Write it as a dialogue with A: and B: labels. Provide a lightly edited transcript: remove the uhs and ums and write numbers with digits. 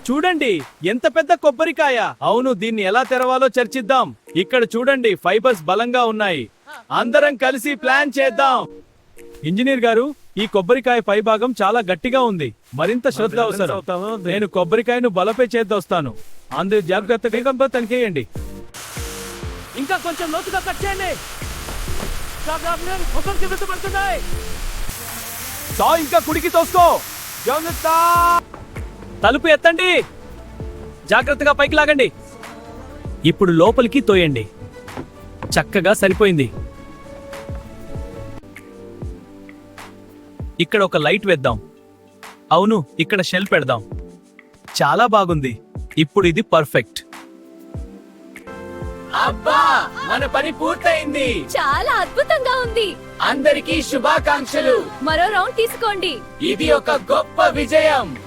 A: చూడండి ఎంత పెద్ద కొబ్బరికాయ. అవును, దీన్ని ఎలా తెరవాలో చర్చిద్దాం. ఇక్కడ చూడండి, ఫైబర్స్ బలంగా ఉన్నాయి. అందరం కలిసి ప్లాన్ చేద్దాం. ఇంజనీర్ గారు, ఈ కొబ్బరికాయ పైభాగం చాలా గట్టిగా ఉంది. మరింత శ్రద్ధ అవసరం. నేను కొబ్బరికాయను బలపై చేద్దాను. అందరూ జాగ్రత్తగా తనిఖేయండి. ఇంకా కొంచెం లోతుగా కట్ చేయండి. ఇంకా కుడికి తోసుకో. తలుపు ఎత్తండి. జాగ్రత్తగా పైకి లాగండి. ఇప్పుడు లోపలికి తోయండి. చక్కగా సరిపోయింది. ఇక్కడ ఒక లైట్ వేద్దాం. అవును, ఇక్కడ షెల్ పెడదాం. చాలా బాగుంది. ఇప్పుడు ఇది పర్ఫెక్ట్.
B: అబ్బా, మన పని పూర్తయింది.
C: చాలా అద్భుతంగా ఉంది.
B: అందరికీ శుభాకాంక్షలు.
C: మరో రౌండ్ తీసుకోండి.
B: ఇది ఒక గొప్ప విజయం.